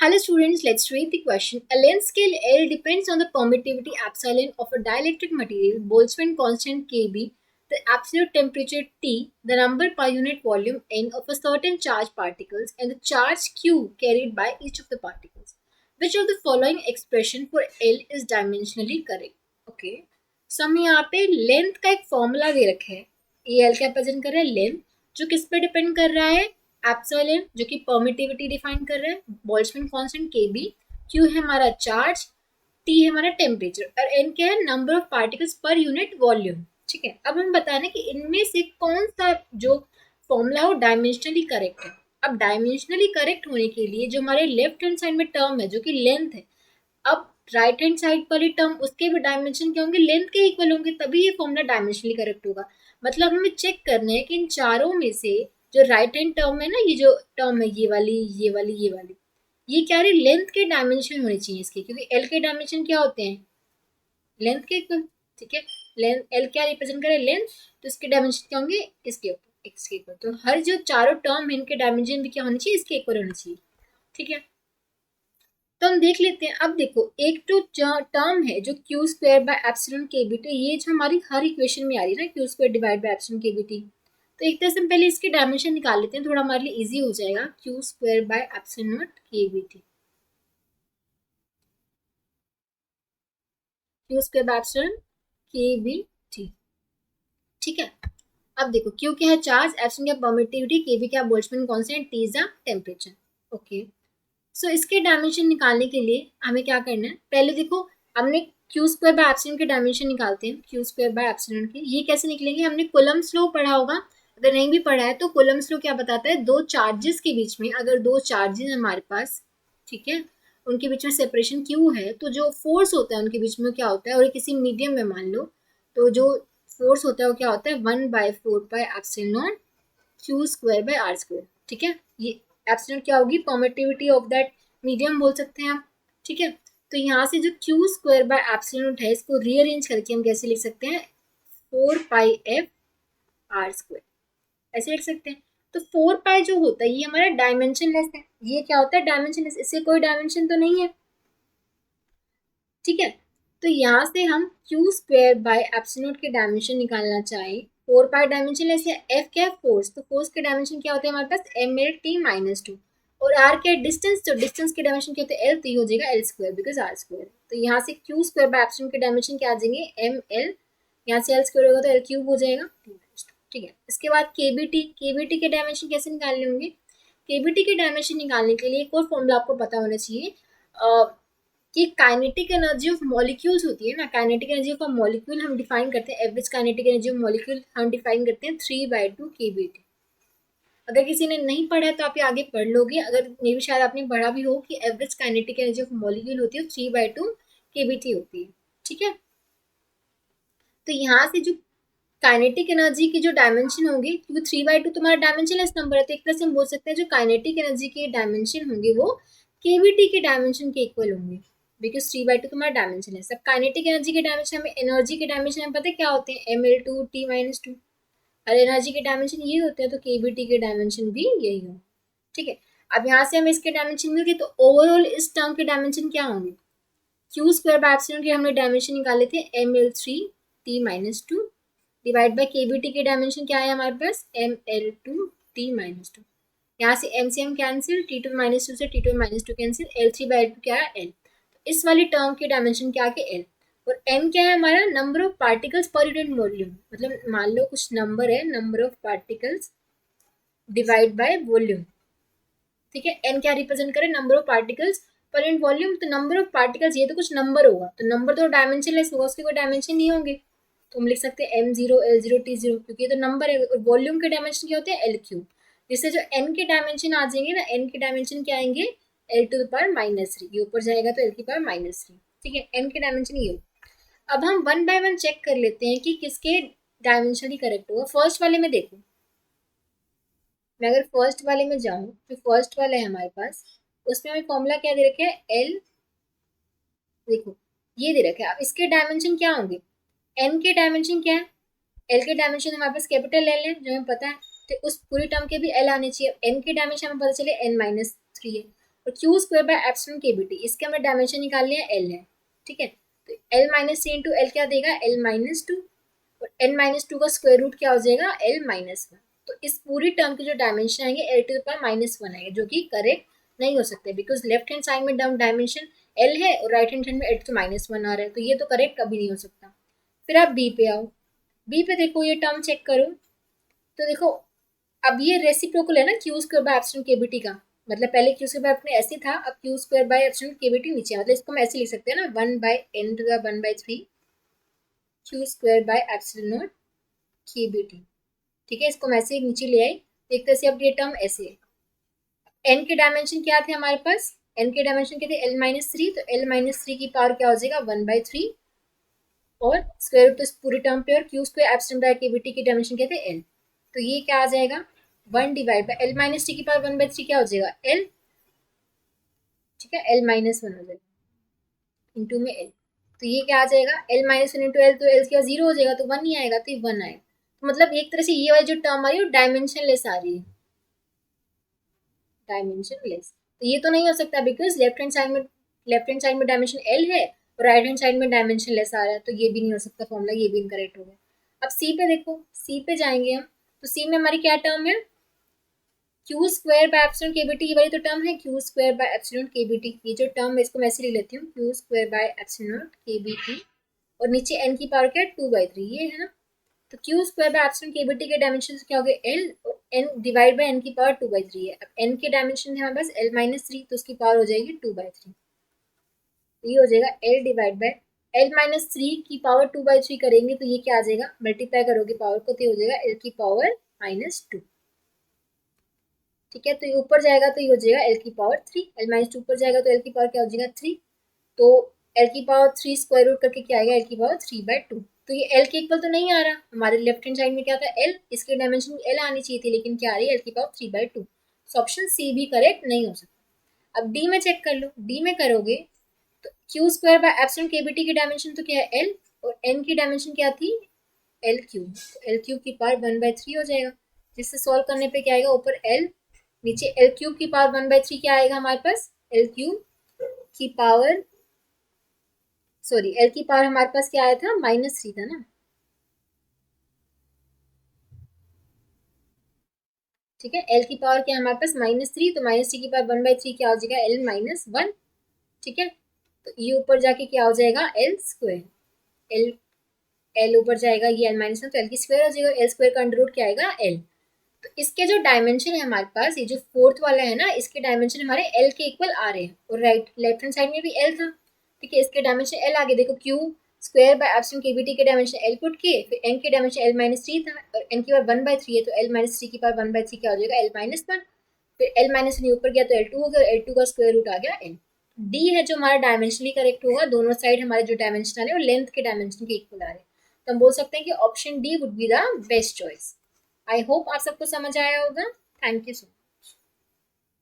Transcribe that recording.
Hello students, let's read the question. A length scale L depends on the permittivity epsilon of a dielectric material, Boltzmann constant Kb, the absolute temperature T, the number per unit volume N of a certain charged particles, and the charge Q carried by each of the particles. Which of the following expression for L is dimensionally correct? Okay. So हमें यहाँ पे length का एक formula दे रखा है. ये L का represent कर रहा है लेंथ, जो किस पे डिपेंड कर रहा है? एप्सिलॉन, जो कि परमिटिविटी डिफाइन कर रहा है, बोल्ट्जमैन कांस्टेंट केबी, क्यू है हमारा चार्ज, टी है हमारा टेम्परेचर और एन क्या है? Number of particles per unit volume. ठीक है, अब हम बता रहे कि इनमें से कौन सा जो फॉर्मूला है वो डायमेंशनली करेक्ट है. अब डायमेंशनली करेक्ट होने के लिए जो हमारे लेफ्ट हैंड साइड में टर्म है जो कि लेंथ है, अब राइट हैंड साइड वाली टर्म उसके भी डायमेंशन क्या होंगे? लेंथ के इक्वल होंगे, तभी ये फॉर्मूला डायमेंशनली करेक्ट होगा. मतलब हमें चेक करना है कि इन चारों में से जो राइट हैंड टर्म है ना, ये जो टर्म है ये वाली ये वाली ये वाली, ये क्या है? लेंथ के डायमेंशन होने चाहिए इसके, क्योंकि एल के डायमेंशन क्या होते हैं? लेंथ के इक्वल. ठीक है, लेंथ एल क्या रिप्रेजेंट करे? लेंथ, तो इसके डायमेंशन क्या होंगे? इसके ऊपर इसके इक्वल. तो हर जो चारों टर्म है इनके डायमेंशन भी क्या होने चाहिए? इसके इक्वल होने चाहिए. ठीक है, तो हम देख लेते हैं. अब देखो, एक तो टर्म है जो Q square by epsilon K B T, ये जो हमारी हर इक्वेशन में आ रही है ना, Q square divide by epsilon K B T. तो एक तरह से हम पहले इसके डायमेंशन निकाल लेते हैं, थोड़ा हमारे लिए इजी हो जाएगा. Q square by epsilon naught K B T, Q square by epsilon K B T. ठीक है, अब देखो क्यू क्या है? चार्ज, एप्सिलॉन क्या? परमिटिविटी, के बी क्या? Boltzmann constant, T is the temperature. Okay, so इसके डायमेंशन निकालने के लिए हमें क्या करना है? पहले देखो, हमने क्यू स्क्वायर बाय एप्सिलॉन के डायमेंशन निकालते हैं. क्यू स्क्वायर बाय एप्सिलॉन के ये कैसे निकलेंगे? हमने कूलम्ब्स लॉ पढ़ा होगा. अगर नहीं भी पढ़ा है तो कूलम्ब्स लॉ क्या बताता है? दो चार्जेस के बीच में, अगर दो चार्जेस हमारे पास, ठीक है, उनके बीच में सेपरेशन क्यू है, तो जो फोर्स होता है उनके बीच में क्या होता है? और किसी मीडियम में मान लो, तो जो फोर्स होता है वो क्या होता है? 1/4 Q square by R square. ठीक है, ये एप्सिलॉन क्या होगी? परमिटिविटी ऑफ दैट मीडियम बोल सकते हैं आप. ठीक है, तो यहाँ से जो क्यू स्क्वायर बाय एप्सिलॉन है इसको रीअरेंज करके हम कैसे लिख सकते हैं? 4πf आर स्क्वायर, ऐसे लिख सकते हैं. तो 4π जो होता है ये हमारा डायमेंशनलेस है. ये क्या होता है? डायमेंशनलेस, इससे कोई डायमेंशन तो नहीं है. ठीक है, तो यहाँ से हम क्यू स्क्वायर बाय एप्सिलॉन के डायमेंशन निकालना चाहें. 4π डायमेंशनलेस है. एफ क्या है? फोर्स, तो फोर्स के डायमेंशन क्या होते हैं हमारे पास? ml/t-2. और आर क्या है? डिस्टेंस, तो डिस्टेंस के डायमेंशन क्या होते हैं? एल, तो ये हो जाएगा L square because R square. तो यहाँ से क्यू स्क्वायर बाय एप्सिलॉन के डायमेंशन क्या आ जाएंगे? ml, यहाँ से एल स्क्वायर होगा तो एल क्यूब हो जाएगा. ठीक है, इसके बाद केबीटी, केबीटी के डायमेंशन कैसे निकालने होंगे? केबीटी के डायमेंशन निकालने के लिए एक और फॉर्मूला आपको पता होना चाहिए कि काइनेटिक एनर्जी ऑफ मॉलिक्यूल्स होती है ना. Kinetic energy of a molecule हम डिफाइन करते हैं, average kinetic energy of molecule हम डिफाइन करते हैं 3/2 केबीटी. अगर किसी ने नहीं पढ़ा है तो आप ये आगे पढ़ लोगे. अगर मे भी शायद आपने पढ़ा भी हो कि average kinetic energy of molecule होती है 3/2 केबीटी होती है. ठीक है, तो यहाँ से जो काइनेटिक एनर्जी की जो डायमेंशन होंगे, क्योंकि 3/2 तुम्हारा डायमेंशनलेस नंबर है, तो एक तरह से हम बोल सकते हैं जो काइनेटिक एनर्जी के डायमेंशन होंगे वो केवीटी के डायमेंशन के इक्वल होंगे, बिकॉज 3/2 तुम्हारा डायमेंशन है. सब काइनेटिक एनर्जी के डायमेंशन, हमें एनर्जी के डायमेंशन हमें पता है क्या होते हैं? ml/2t-2. और एनर्जी के डायमेंशन ये होते हैं, तो केवीटी के डायमेंशन भी यही हो. ठीक है, अब यहाँ से हमें इसके डायमेंशन मिल गए, तो ओवरऑल इस टर्म के डायमेंशन क्या होंगे? क्यू स्क्वायर बाय एप्सिलॉन के हमने डायमेंशन निकाले थे ml3t-2 डिवाइड बाय केबीटी के डायमेंशन क्या है हमारे पास? ml2t-2. यहाँ से एम से एम कैंसिल, t2-2 से t2-2 कैंसिल, l3/2 क्या है? l. तो इस वाली टर्म के डायमेंशन क्या है? l. और m क्या है हमारा? Number of particles per unit volume. मतलब मान लो कुछ नंबर है, number of particles divide by volume. ठीक है, n क्या रिप्रेजेंट करे? Number of particles per unit volume. तो नंबर ऑफ पार्टिकल्स ये तो कुछ नंबर होगा, तो नंबर तो डायमेंशनलेस होगा, उसके कोई डायमेंशन नहीं होंगे, तो हम लिख सकते हैं m0 l0 t0, क्योंकि ये तो नंबर है. और वॉल्यूम के डायमेंशन क्या होते हैं? l cube. जिससे जो n के डायमेंशन आ जाएंगे ना, n के डायमेंशन क्या आएंगे? l⁻⁻3. ये ऊपर जाएगा तो l⁻⁻3. ठीक है, n के डायमेंशन ये हो. अब हम वन बाय वन चेक कर लेते हैं कि किसके डायमेंशनली करेक्ट होगा. फर्स्ट वाले में देखो, मैं अगर फर्स्ट वाले में जाऊँ, जो फर्स्ट वाला है हमारे पास, उसमें हमें फॉर्मूला क्या दे रखा है? l. देखो ये दे रखा है. अब इसके डायमेंशन क्या होंगे? n के डायमेंशन क्या है? l के डायमेंशन हमारे पास कैपिटल L है जो हमें पता है, तो उस पूरी टर्म के भी L आने चाहिए. n के डायमेंशन हमें पता चले n-3 है, और Q square by epsilon K B T, इसके हमने डायमेंशन निकाल लिया एल है, ठीक है। तो एल माइनस सी इंटू एल क्या देगा, एल माइनस टू, और एन माइनस टू का स्क्वायर रूट क्या हो जाएगा, एल माइनस वन। तो इस पूरी टर्म के जो डायमेंशन आएंगे L two the power minus one आएंगे, जो कि करेक्ट नहीं हो सकते, बिकॉज लेफ्ट हैंड साइड में डायमेंशन एल है और राइट हैंड में एल टू माइनस वन आ रहा है, तो ये तो करेक्ट कभी नहीं हो सकता। फिर आप बी पे आओ, बी पे देखो ये टर्म चेक करो, तो देखो अब ये रेसिप्रोकल है ना Q square by epsilon KBT का, मतलब पहले क्यू स्क्वायर बाय अपने ऐसे था, अब Q square by epsilon KBT नीचे, मतलब इसको हम ऐसे लिख सकते हैं ना, one by N to the one by three Q square by epsilon not KBT, ठीक है। इसको हम ऐसे नीचे ले आए, देखते से अब ये टर्म ऐसे है। एन के डायमेंशन क्या थे हमारे पास, एन के डायमेंशन क्या थे, एल माइनस थ्री, तो एल माइनस थ्री की पावर क्या हो जाएगा, वन बाय थ्री, और स्क्वायर रूट तो इस पूरी टर्म पे, और Q square epsilon bye KBT की डायमेंशन क्या थे, एल, तो ये क्या आ जाएगा, one divide by L minus three की पावर वन बाय थ्री क्या हो जाएगा, एल, ठीक है, एल माइनस वन हो जाएगा इंटू में एल, तो ये क्या आ जाएगा, L minus one into L, तो एल क्या जीरो हो जाएगा, तो वन ही आएगा, तो ये वन आएगा। तो मतलब एक तरह से ये वाली जो टर्म आ रही है वो डायमेंशन लेस आ रही है, डायमेंशन लेस। तो ये तो नहीं हो सकता, बिकॉज लेफ्ट हैंड साइड में डायमेंशन एल है और राइट हैंड साइड में डायमेंशन लेस आ रहा है, तो ये भी नहीं हो सकता फॉर्मूला, ये भी इनकरेक्ट हो गया। अब सी पे देखो, सी पे जाएंगे हम, तो सी में हमारी क्या टर्म है, Q square by epsilon KBT, ये वाली तो टर्म है Q square by epsilon KBT, ये जो टर्म है इसको मैं ऐसे लिख लेती हूँ, Q square by epsilon KBT, और नीचे एन की पावर क्या है, टू बाई थ्री, ये है ना। तो Q square by epsilon KBT के डायमेंशन क्या हो गए, एल, और एन डिवाइड बाय एन की पावर टू बाई थ्री है। अब एन के डायमेंशन है हमारे पास एल माइनस थ्री, तो उसकी पावर हो जाएगी टू बाई थ्री, तो ये हो जाएगा L divide by L minus three की पावर टू बाई थ्री करेंगे, तो ये क्या आ जाएगा, मल्टीप्लाई करोगे पावर को, तो ये हो जाएगा एल की पावर माइनस टू, ठीक है। तो ये ऊपर जाएगा तो ये हो जाएगा एल की power three, L minus two ऊपर जाएगा तो एल की पावर क्या हो जाएगा, थ्री, तो एल की पावर थ्री स्क्वायर रूट करके क्या आएगा, एल की पावर थ्री बाय टू। तो ये एल के इक्वल तो नहीं आ रहा, हमारे लेफ्ट हैंड साइड में क्या था, एल, इसके डायमेंशन एल आनी चाहिए थी, लेकिन क्या आ रही है, एल की पावर थ्री बाय टू, तो ऑप्शन सी भी करेक्ट नहीं हो सकता। अब डी में चेक कर लो, डी में करोगे तो Q square by epsilon KBT की डायमेंशन तो क्या है, एल, और एन की डायमेंशन क्या थी, एल क्यूब, तो एल क्यूब की पावर वन बाय थ्री हो जाएगा, जिससे सॉल्व करने पे क्या आएगा, ऊपर एल, नीचे एल क्यूब की पावर वन बाय थ्री क्या आएगा हमारे पास, एल क्यूब की पावर, सॉरी एल की पावर हमारे पास क्या आया था, माइनस थ्री था ना, ठीक है। एल की पावर क्या है हमारे पास, माइनस थ्री, तो माइनस थ्री की पावर वन बाई थ्री क्या हो जाएगा, एल माइनस वन, ठीक है। तो ये ऊपर जाके क्या हो जाएगा, एल स्क्वायर, एल, एल ऊपर जाएगा, ये एल माइनस वन, तो एल की स्क्वायर हो जाएगा, एल स्क्वायर का अंडर रूट क्या आएगा, एल। तो इसके जो डायमेंशन है हमारे पास, ये जो फोर्थ वाला है ना, इसके डायमेंशन हमारे एल के इक्वल आ रहे हैं, और राइट लेफ्ट हैंड साइड में भी एल था, ठीक है, इसके डायमेंशन एल आगे देखो, Q square by epsilon KBT के डायमेंशन एल पुट किए, फिर एन के डायमेंशन एल माइनस थ्री था, और एन की पावर वन बाय थ्री है, तो एल माइनस थ्री की पावर वन बाय थ्री क्या हो जाएगा, एल माइनस वन, फिर एल माइनस वन ऊपर गया तो एल टू हो गया, एल टू का स्क्वायर रूट आ गया एल। डी है जो हमारा डायमेंशनली करेक्ट होगा, दोनों साइड हमारे जो डायमेंशन आ रहे हैं वो लेंथ के डायमेंशन के इक्वल आ रहे हैं, तो हम बोल सकते हैं कि option D would be the best choice. I hope आप सबको समझ आया होगा। Thank you so much.